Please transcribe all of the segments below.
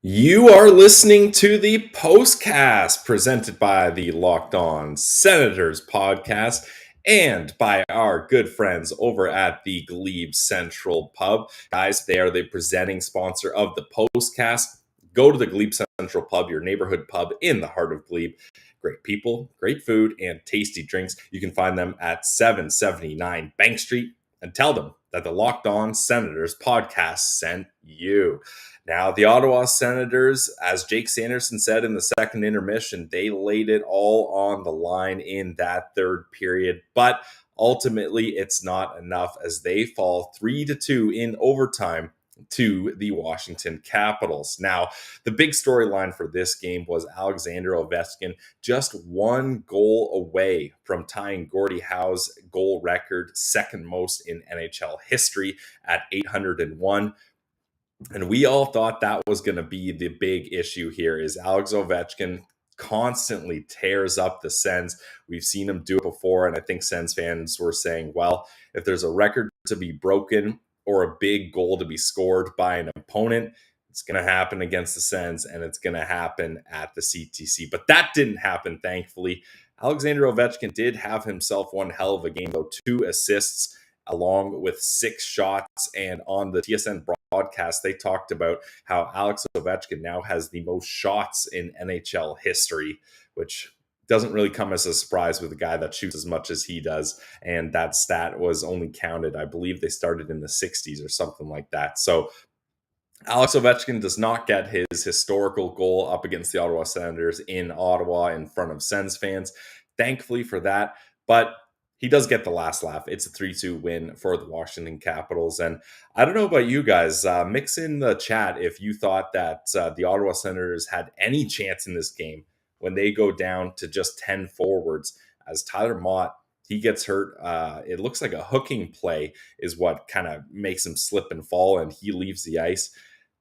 You are listening to the Postcast presented by the Locked On Senators podcast and by our good friends over at the Glebe Central Pub. Guys, they are the presenting sponsor of the Postcast. Go to the Glebe Central Pub, your neighborhood pub in the heart of Glebe. Great people, great food, and tasty drinks. You can find them at 779 Bank Street and tell them that the Locked On Senators podcast sent you. Now, the Ottawa Senators, as Jake Sanderson said in the second intermission, they laid it all on the line in that third period, but ultimately it's not enough as they fall 3-2 in overtime to the Washington Capitals. Now, the big storyline for this game was Alexander Ovechkin just one goal away from tying Gordie Howe's goal record, second most in NHL history at 801. And we all thought that was going to be the big issue here is Alex Ovechkin constantly tears up the Sens. We've seen him do it before, and I think Sens fans were saying, well, if there's a record to be broken or a big goal to be scored by an opponent, it's going to happen against the Sens, and it's going to happen at the CTC. But that didn't happen, thankfully. Alexander Ovechkin did have himself one hell of a game, though, 2 assists along with 6 shots. And on the TSN broadcast, they talked about how Alex Ovechkin now has the most shots in NHL history, which doesn't really come as a surprise with a guy that shoots as much as he does. And that stat was only counted, I believe they started in the 60s or something like that. So Alex Ovechkin does not get his historical goal up against the Ottawa Senators in Ottawa in front of Sens fans. Thankfully for that. But he does get the last laugh. It's a 3-2 win for the Washington Capitals. And I don't know about you guys. Mix in the chat if you thought that the Ottawa Senators had any chance in this game when they go down to just 10 forwards. As Tyler Mott, he gets hurt. It looks like a hooking play is what kind of makes him slip and fall, and he leaves the ice.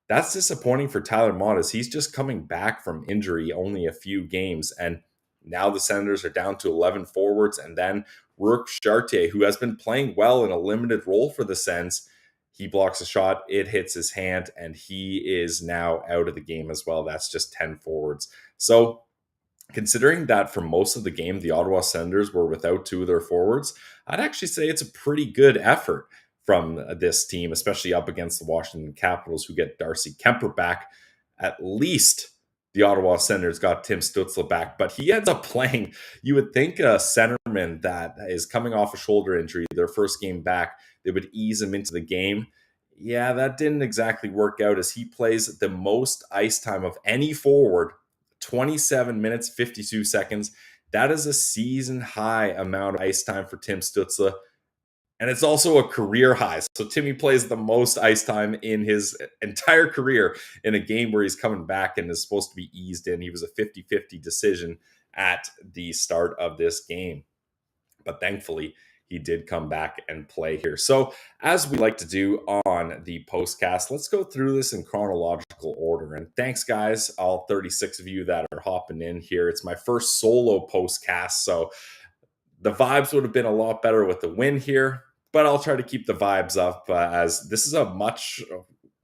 That's disappointing for Tyler Mott as he's just coming back from injury only a few games. And now the Senators are down to 11 forwards, and then Rourke Chartier, who has been playing well in a limited role for the Sens, he blocks a shot, it hits his hand, and he is now out of the game as well. That's just 10 forwards. So considering that for most of the game, the Ottawa Senators were without 2 of their forwards, I'd actually say it's a pretty good effort from this team, especially up against the Washington Capitals, who get Darcy Kemper back. At least the Ottawa Senators got Tim Stützle back, but he ends up playing. You would think a centerman that is coming off a shoulder injury, their first game back, they would ease him into the game. Yeah, that didn't exactly work out as he plays the most ice time of any forward, 27 minutes, 52 seconds. That is a season high amount of ice time for Tim Stützle. And it's also a career high. So Timmy plays the most ice time in his entire career in a game where he's coming back and is supposed to be eased in. He was a 50-50 decision at the start of this game. But thankfully, he did come back and play here. So as we like to do on the Postcast, let's go through this in chronological order. And thanks, guys, all 36 of you that are hopping in here. It's my first solo Postcast, so the vibes would have been a lot better with the win here, but I'll try to keep the vibes up as this is a much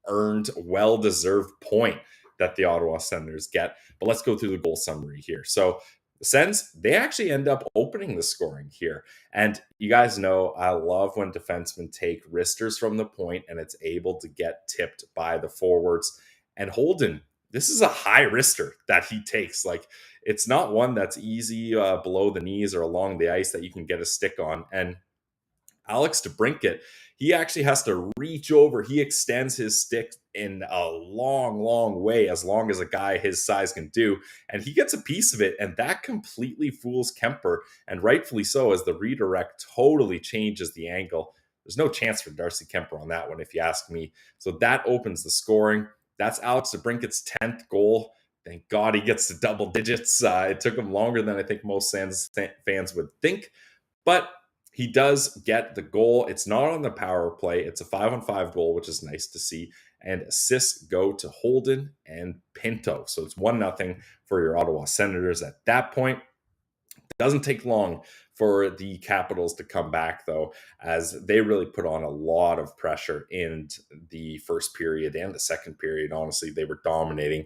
earned, well-deserved point that the Ottawa Senators get. But let's go through the goal summary here. So the Sens, they actually end up opening the scoring here. And you guys know I love when defensemen take wristers from the point and it's able to get tipped by the forwards. And Holden, this is a high wrister that he takes. Like, it's not one that's easy below the knees or along the ice that you can get a stick on. And Alex DeBrincat, he actually has to reach over. He extends his stick in a long, long way, as long as a guy his size can do. And he gets a piece of it, and that completely fools Kemper, and rightfully so, as the redirect totally changes the angle. There's no chance for Darcy Kemper on that one, if you ask me. So that opens the scoring. That's Alex DeBrincat's 10th goal. Thank God he gets to double digits. It took him longer than I think most Sens fans would think. But he does get the goal. It's not on the power play. It's a 5-on-5 goal, which is nice to see. And assists go to Holden and Pinto. So it's 1-0 for your Ottawa Senators at that point. Doesn't take long for the Capitals to come back, though, as they really put on a lot of pressure in the first period and the second period. Honestly, they were dominating.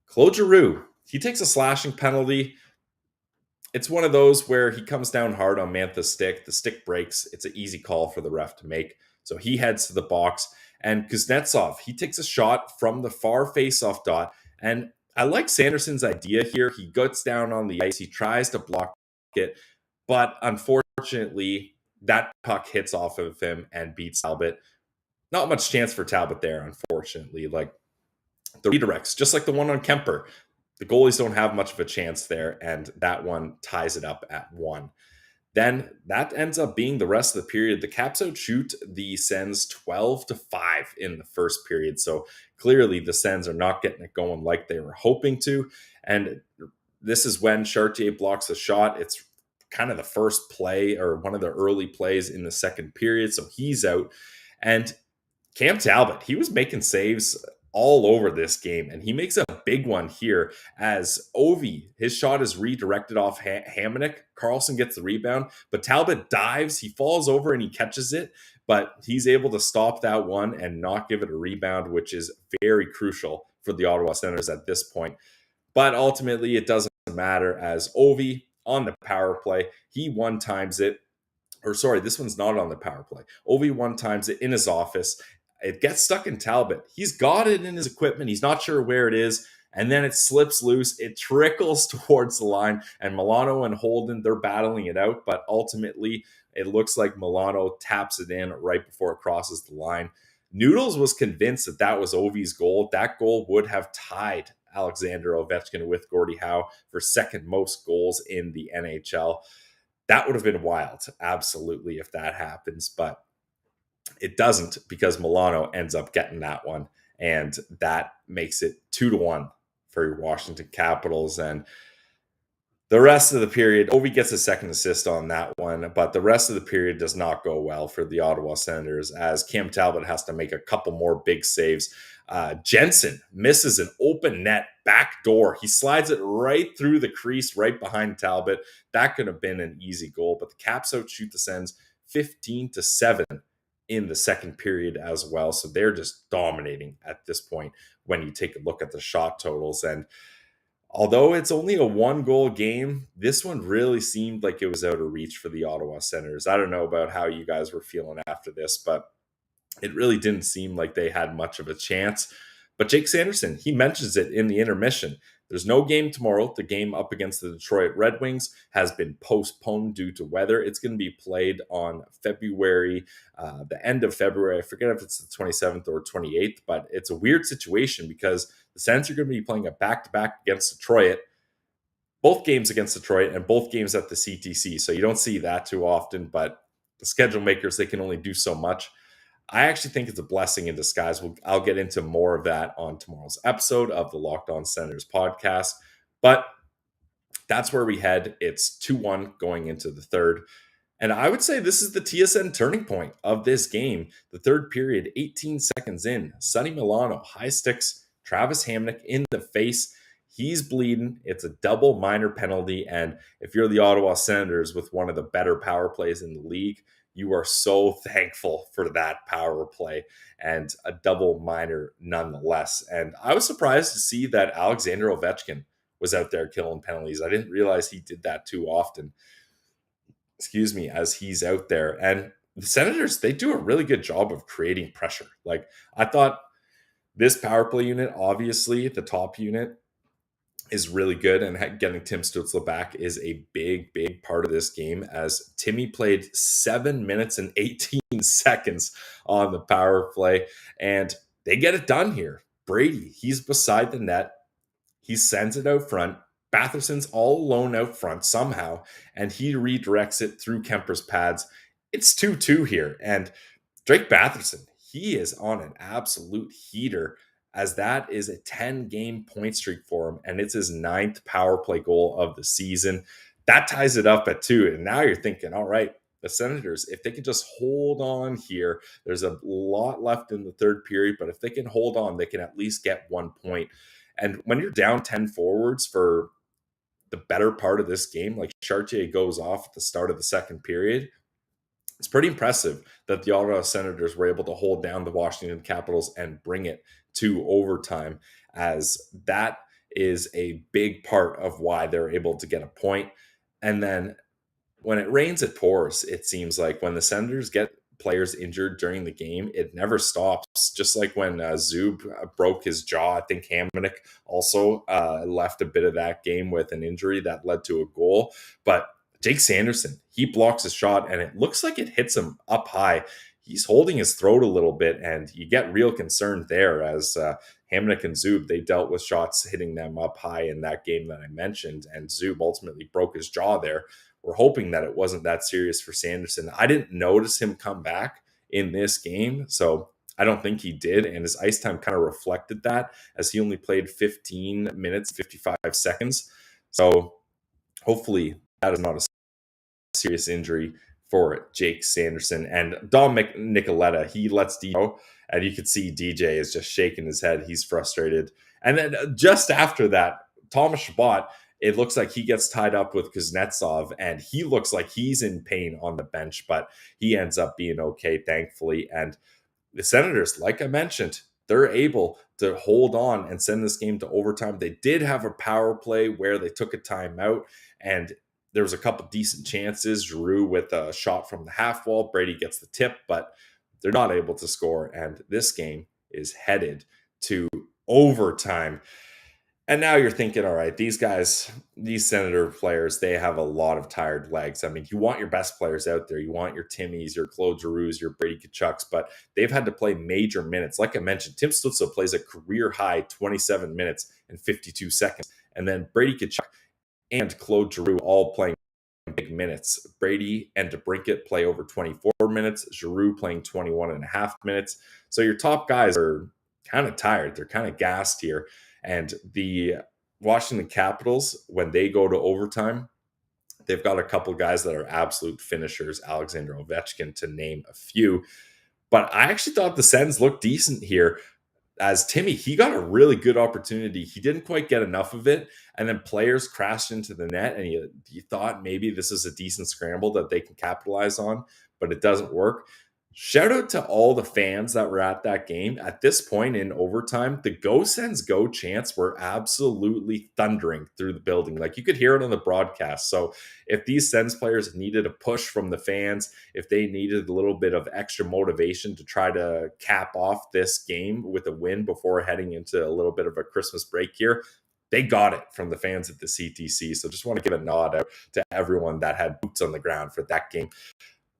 Claude Giroux, he takes a slashing penalty. It's one of those where he comes down hard on Mantha's stick. The stick breaks. It's an easy call for the ref to make. So he heads to the box. And Kuznetsov, he takes a shot from the far face-off dot. And I like Sanderson's idea here. He gets down on the ice. He tries to block it. But unfortunately, that puck hits off of him and beats Talbot. Not much chance for Talbot there, unfortunately. Like the redirects, just like the one on Kemper, the goalies don't have much of a chance there, and that one ties it up at 1. Then that ends up being the rest of the period. The Caps outshoot the Sens 12-5 in the first period. So clearly the Sens are not getting it going like they were hoping to. And this is when Chartier blocks a shot. It's kind of the first play or one of the early plays in the second period. So he's out. And Cam Talbot, he was making saves all over this game, and he makes a big one here as Ovi, his shot is redirected off Hamonic. Carlson gets the rebound, but Talbot dives, he falls over and he catches it, but he's able to stop that one and not give it a rebound, which is very crucial for the Ottawa Senators at this point. But ultimately, it doesn't matter as Ovi on the power play, he one-times it. Or sorry, this one's not on the power play. Ovi one-times it in his office. It gets stuck in Talbot. He's got it in his equipment. He's not sure where it is. And then it slips loose. It trickles towards the line. And Milano and Holden, they're battling it out. But ultimately, it looks like Milano taps it in right before it crosses the line. Noodles was convinced that that was Ovi's goal. That goal would have tied Alexander Ovechkin with Gordie Howe for second most goals in the NHL. That would have been wild, absolutely, if that happens. But it doesn't because Milano ends up getting that one. And that makes it 2-1 for your Washington Capitals. And the rest of the period, Ovi gets a second assist on that one, but the rest of the period does not go well for the Ottawa Senators as Cam Talbot has to make a couple more big saves. Jensen misses an open net back door. He slides it right through the crease right behind Talbot. That could have been an easy goal, but the Caps outshoot the Sens 15-7 in the second period as well. So they're just dominating at this point when you take a look at the shot totals. And although it's only a 1-goal game, this one really seemed like it was out of reach for the Ottawa Senators. I don't know about how you guys were feeling after this, but it really didn't seem like they had much of a chance. But Jake Sanderson, he mentions it in the intermission. There's no game tomorrow. The game up against the Detroit Red Wings has been postponed due to weather. It's going to be played on February, the end of February. I forget if it's the 27th or 28th, but it's a weird situation because the Sens are going to be playing a back-to-back against Detroit, both games against Detroit and both games at the CTC. So you don't see that too often, but the schedule makers, they can only do so much. I actually think it's a blessing in disguise. I'll get into more of that on tomorrow's episode of the Locked On Senators podcast. But that's where we head. It's 2-1 going into the third. And I would say this is the TSN turning point of this game. The third period, 18 seconds in, Sonny Milano high sticks Travis Hamonic in the face. He's bleeding. It's a double minor penalty. And if you're the Ottawa Senators with one of the better power plays in the league, you are so thankful for that power play and a double minor nonetheless. And I was surprised to see that Alexander Ovechkin was out there killing penalties. I didn't realize he did that too often. As he's out there. And the Senators, they do a really good job of creating pressure. Like, I thought this power play unit, obviously, the top unit, is really good, and getting Tim Stützle back is a big, big part of this game as Timmy played 7 minutes and 18 seconds on the power play, and they get it done here. Brady, he's beside the net. He sends it out front. Batherson's all alone out front somehow, and he redirects it through Kemper's pads. It's 2-2 here, and Drake Batherson, he is on an absolute heater as that is a 10-game point streak for him, and it's his 9th power play goal of the season. That ties it up at 2, and now you're thinking, all right, the Senators, if they can just hold on here, there's a lot left in the third period, but if they can hold on, they can at least get 1 point. And when you're down 10 forwards for the better part of this game. Like Chartier goes off at the start of the second period. It's pretty impressive that the Ottawa Senators were able to hold down the Washington Capitals and bring it to overtime, as that is a big part of why they're able to get a point. And then when it rains, it pours. It seems like when the Senators get players injured during the game, it never stops. Just like when Zub broke his jaw, I think Hamonic also left a bit of that game with an injury that led to a goal. But Jake Sanderson, he blocks a shot and it looks like it hits him up high. He's holding his throat a little bit, and you get real concerned there as Hamonic and Zub, they dealt with shots hitting them up high in that game that I mentioned, and Zub ultimately broke his jaw there. We're hoping that it wasn't that serious for Sanderson. I didn't notice him come back in this game, so I don't think he did, and his ice time kind of reflected that, as he only played 15 minutes, 55 seconds. So hopefully that is not a serious injury for Jake Sanderson. And Dom Nicoletta, he lets DJ go, and you could see DJ is just shaking his head. He's frustrated. And then just after that, Thomas Chabot, it looks like he gets tied up with Kuznetsov, and he looks like he's in pain on the bench, but he ends up being okay, thankfully. And the Senators, like I mentioned, they're able to hold on and send this game to overtime. They did have a power play where they took a timeout, and there was a couple decent chances. Giroux with a shot from the half wall. Brady gets the tip, but they're not able to score. And this game is headed to overtime. And now you're thinking, all right, these guys, these Senator players, they have a lot of tired legs. I mean, you want your best players out there. You want your Timmys, your Claude Giroux, your Brady Tkachuk's, but they've had to play major minutes. Like I mentioned, Tim Stützle plays a career high 27 minutes and 52 seconds. And then Brady Tkachuk and Claude Giroux all playing big minutes. Brady and DeBrincat play over 24 minutes. Giroux playing 21 and a half minutes. So your top guys are kind of tired. They're kind of gassed here. And the Washington Capitals, when they go to overtime, they've got a couple guys that are absolute finishers, Alexander Ovechkin to name a few. But I actually thought the Sens looked decent here, as Timmy, he got a really good opportunity. He didn't quite get enough of it. And then players crashed into the net, and you thought maybe this is a decent scramble that they can capitalize on, but it doesn't work. Shout out to all the fans that were at that game. At this point in overtime, the Go Sens Go chants were absolutely thundering through the building. Like you could hear it on the broadcast. So if these Sens players needed a push from the fans, if they needed a little bit of extra motivation to try to cap off this game with a win before heading into a little bit of a Christmas break here, they got it from the fans at the CTC. So just want to give a nod out to everyone that had boots on the ground for that game.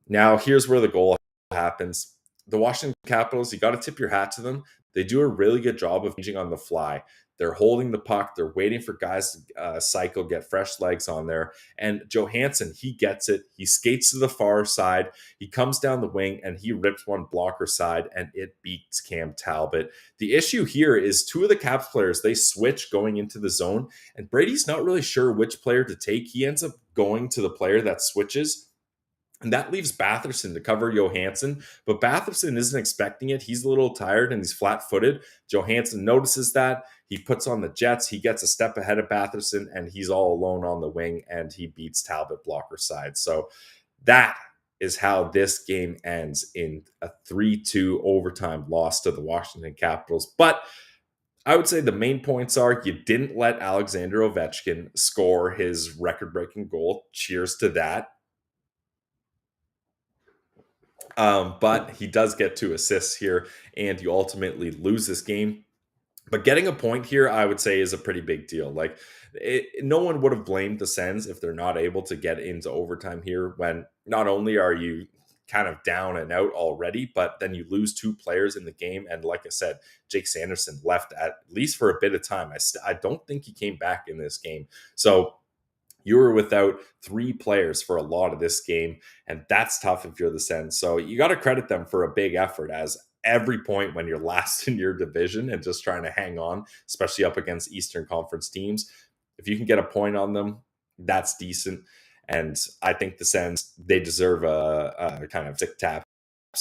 Now, here's where the goal happens. The Washington Capitals, you got to tip your hat to them. They do a really good job of changing on the fly. They're holding the puck. They're waiting for guys to cycle, get fresh legs on there. And Johansson, he gets it. He skates to the far side. He comes down the wing, and he rips one blocker side, and it beats Cam Talbot. The issue here is two of the Caps players, they switch going into the zone, and Brady's not really sure which player to take. He ends up going to the player that switches, and that leaves Batherson to cover Johansson. But Batherson isn't expecting it. He's a little tired and he's flat-footed. Johansson notices that. He puts on the Jets. He gets a step ahead of Batherson, and he's all alone on the wing, and he beats Talbot blocker side. So that is how this game ends, in a 3-2 overtime loss to the Washington Capitals. But I would say the main points are you didn't let Alexander Ovechkin score his record-breaking goal. Cheers to that. But he does get 2 assists here, and you ultimately lose this game. But getting a point here, I would say, is a pretty big deal. Like, no one would have blamed the Sens if they're not able to get into overtime here, when not only are you kind of down and out already, but then you lose 2 players in the game. And like I said, Jake Sanderson left at least for a bit of time. I don't think he came back in this game. So you were without 3 players for a lot of this game, and that's tough if you're the Sens. So you got to credit them for a big effort, as every point when you're last in your division and just trying to hang on, especially up against Eastern Conference teams, if you can get a point on them, that's decent. And I think the Sens, they deserve a kind of sick taps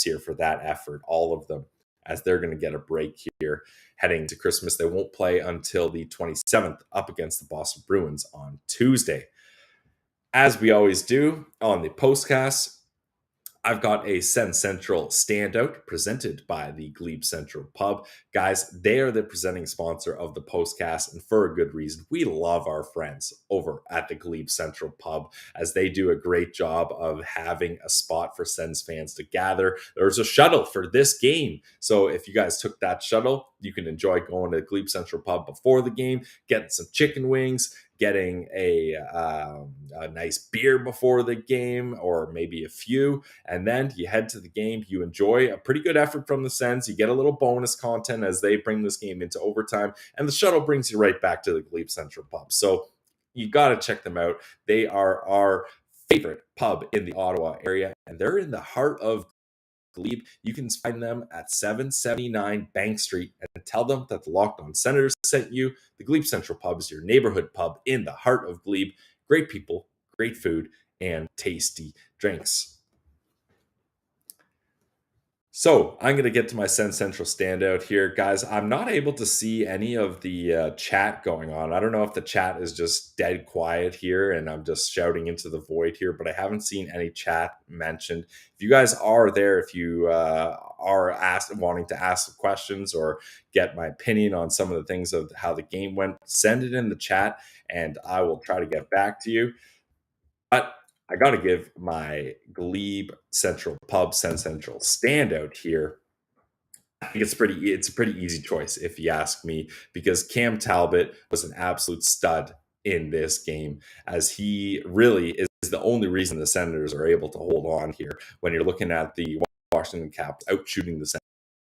here for that effort, all of them. as they're going to get a break here heading to Christmas. They won't play until the 27th up against the Boston Bruins on Tuesday. As we always do on the Postcast, I've got a Sens Central standout presented by the Glebe Central Pub. Guys, they are the presenting sponsor of the Postcast, and for a good reason. We love our friends over at the Glebe Central Pub as they do a great job of having a spot for Sens fans to gather. There's a shuttle for this game. So if you guys took that shuttle, you can enjoy going to the Glebe Central Pub before the game, getting some chicken wings, getting a nice beer before the game, or maybe a few, and then you head to the game. You enjoy a pretty good effort from the Sens. You get a little bonus content as they bring this game into overtime, and the shuttle brings you right back to the Glebe Central Pub. So you got to check them out. They are our favorite pub in the Ottawa area, and they're in the heart of Glebe. You can find them at 779 Bank Street and tell them that the Locked On Senators sent you. The Glebe Central Pub is your neighborhood pub in the heart of Glebe. Great people, great food, and tasty drinks. So I'm going to get to my Sens Central standout here. Guys, I'm not able to see any of the chat going on. I don't know if the chat is just dead quiet here and I'm just shouting into the void here, but I haven't seen any chat mentioned. If you guys are there, if you are wanting to ask some questions or get my opinion on some of the things of how the game went, send it in the chat and I will try to get back to you. But I got to give my Glebe Central Pub Sens Central standout here. I think it's a pretty easy choice if you ask me, because Cam Talbot was an absolute stud in this game, as he really is the only reason the Senators are able to hold on here. When you're looking at the Washington Caps out shooting the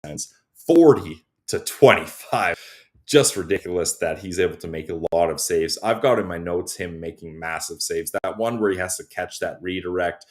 Sens 40-25. Just ridiculous that he's able to make a lot of saves. I've got in my notes him making massive saves. That one where he has to catch that redirect.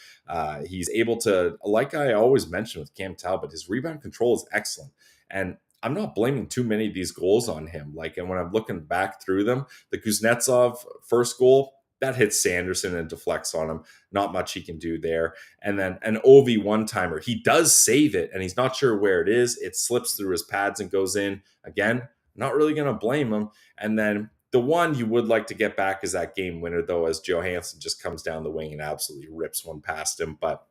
He's able to, like I always mention with Cam Talbot, his rebound control is excellent. And I'm not blaming too many of these goals on him. And when I'm looking back through them, the Kuznetsov first goal, that hits Sanderson and deflects on him. Not much he can do there. And then an Ovi one-timer. He does save it, and he's not sure where it is. It slips through his pads and goes in. Again, not really going to blame him. And then the one you would like to get back is that game winner, though, as Johansson just comes down the wing and absolutely rips one past him. But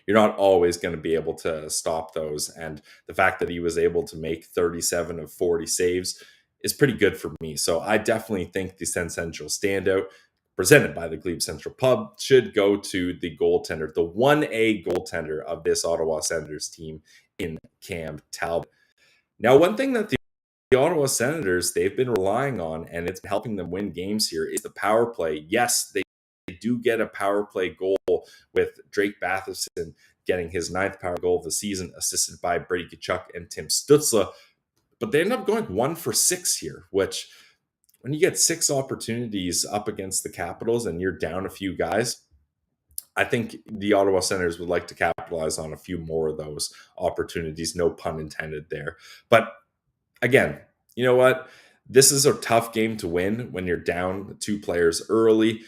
you're not always going to be able to stop those. And the fact that he was able to make 37 of 40 saves is pretty good for me. So I definitely think the Sens Central standout presented by the Glebe Central Pub should go to the goaltender, the 1A goaltender of this Ottawa Senators team in Cam Talbot. Now, one thing that the Ottawa Senators, they've been relying on, and it's helping them win games here, is the power play. Yes, they do get a power play goal with Drake Batherson getting his 9th power goal of the season, assisted by Brady Tkachuk and Tim Stützle. But they end up going 1 for 6 here, which when you get 6 opportunities up against the Capitals and you're down a few guys, I think the Ottawa Senators would like to capitalize on a few more of those opportunities. No pun intended there. But again, you know what? This is a tough game to win when you're down 2 players early.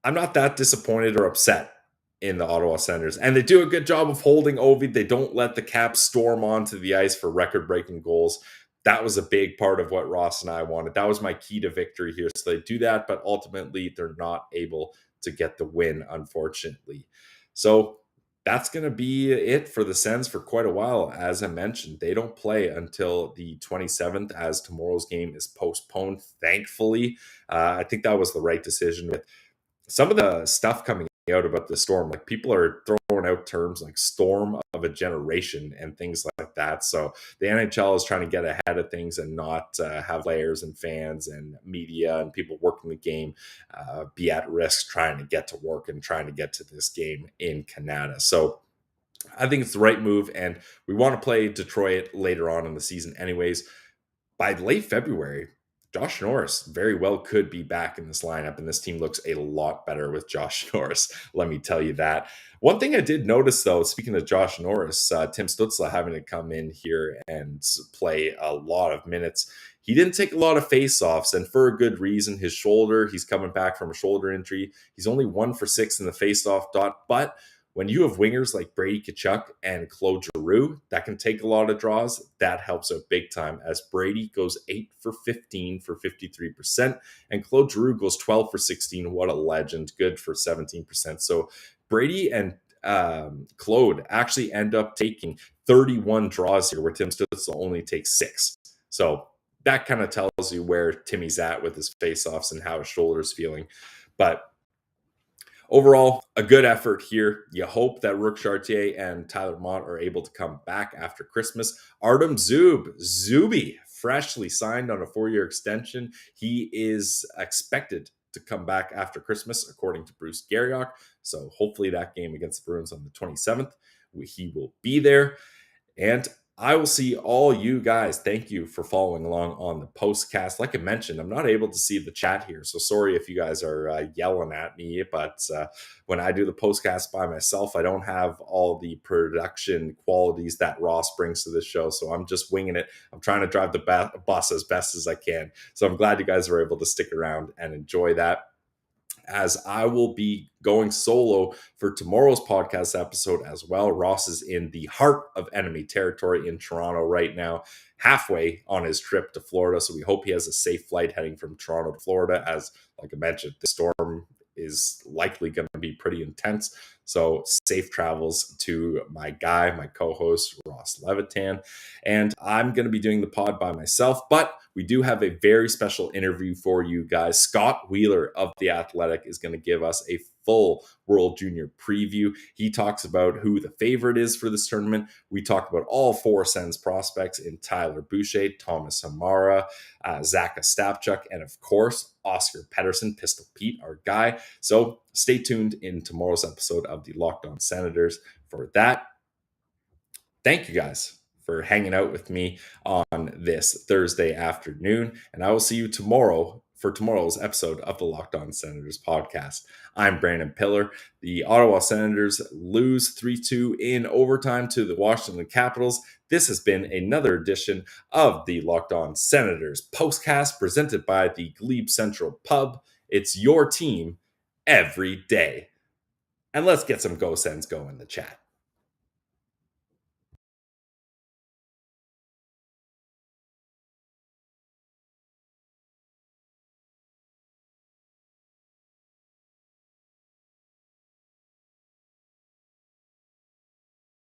I'm not that disappointed or upset in the Ottawa Senators. And they do a good job of holding Ovi. They don't let the Caps storm onto the ice for record-breaking goals. That was a big part of what Ross and I wanted. That was my key to victory here. So they do that, but ultimately they're not able to get the win, unfortunately. So that's going to be it for the Sens for quite a while. As I mentioned, they don't play until the 27th, as tomorrow's game is postponed, thankfully. I think that was the right decision. With some of the stuff coming out about the storm, like people are throwing out terms like storm of a generation and things like that. So the NHL is trying to get ahead of things and not have players and fans and media and people working the game be at risk trying to get to work and trying to get to this game in Canada. So I think it's the right move, and we want to play Detroit later on in the season anyways. By late February, Josh Norris very well could be back in this lineup, and this team looks a lot better with Josh Norris, let me tell you that. One thing I did notice, though, speaking of Josh Norris, Tim Stützle having to come in here and play a lot of minutes. He didn't take a lot of face-offs, and for a good reason. His shoulder, he's coming back from a shoulder injury. He's only 1 for 6 in the face-off dot, but when you have wingers like Brady Tkachuk and Claude Giroux that can take a lot of draws, that helps out big time, as Brady goes 8 for 15 for 53%, and Claude Giroux goes 12 for 16. What a legend. Good for 17%. So Brady and Claude actually end up taking 31 draws here, where Tim Stützle only takes 6. So that kind of tells you where Timmy's at with his faceoffs and how his shoulder's feeling. But overall, a good effort here. You hope that Rook Chartier and Tyler Mott are able to come back after Christmas. Artem Zuby, freshly signed on a 4-year extension. He is expected to come back after Christmas, according to Bruce Garriock. So hopefully that game against the Bruins on the 27th, he will be there. And I will see all you guys. Thank you for following along on the Postcast. Like I mentioned, I'm not able to see the chat here, so sorry if you guys are yelling at me, but when I do the Postcast by myself, I don't have all the production qualities that Ross brings to this show, so I'm just winging it. I'm trying to drive the bus as best as I can, so I'm glad you guys were able to stick around and enjoy that, as I will be going solo for tomorrow's podcast episode as well. Ross is in the heart of enemy territory in Toronto right now, halfway on his trip to Florida. So we hope he has a safe flight heading from Toronto to Florida, as, like I mentioned, the storm is likely going to be pretty intense. So safe travels to my guy, my co-host, Ross Levitan. And I'm going to be doing the pod by myself, but we do have a very special interview for you guys. Scott Wheeler of The Athletic is going to give us a full World Junior preview. He talks about who the favorite is for this tournament. We talk about all 4 Sens prospects in Tyler Boucher, Thomas Hamara, Zach Ostapchuk, and of course, Oscar Pettersson, Pistol Pete, our guy. So stay tuned in tomorrow's episode of the Locked On Senators for that. Thank you guys for hanging out with me on this Thursday afternoon, and I will see you tomorrow for tomorrow's episode of the Locked On Senators podcast. I'm Brandon Pillar. The Ottawa Senators lose 3-2 in overtime to the Washington Capitals. This has been another edition of the Locked On Senators Postcast, presented by the Glebe Central Pub. It's your team every day. And let's get some Go Sens go in the chat.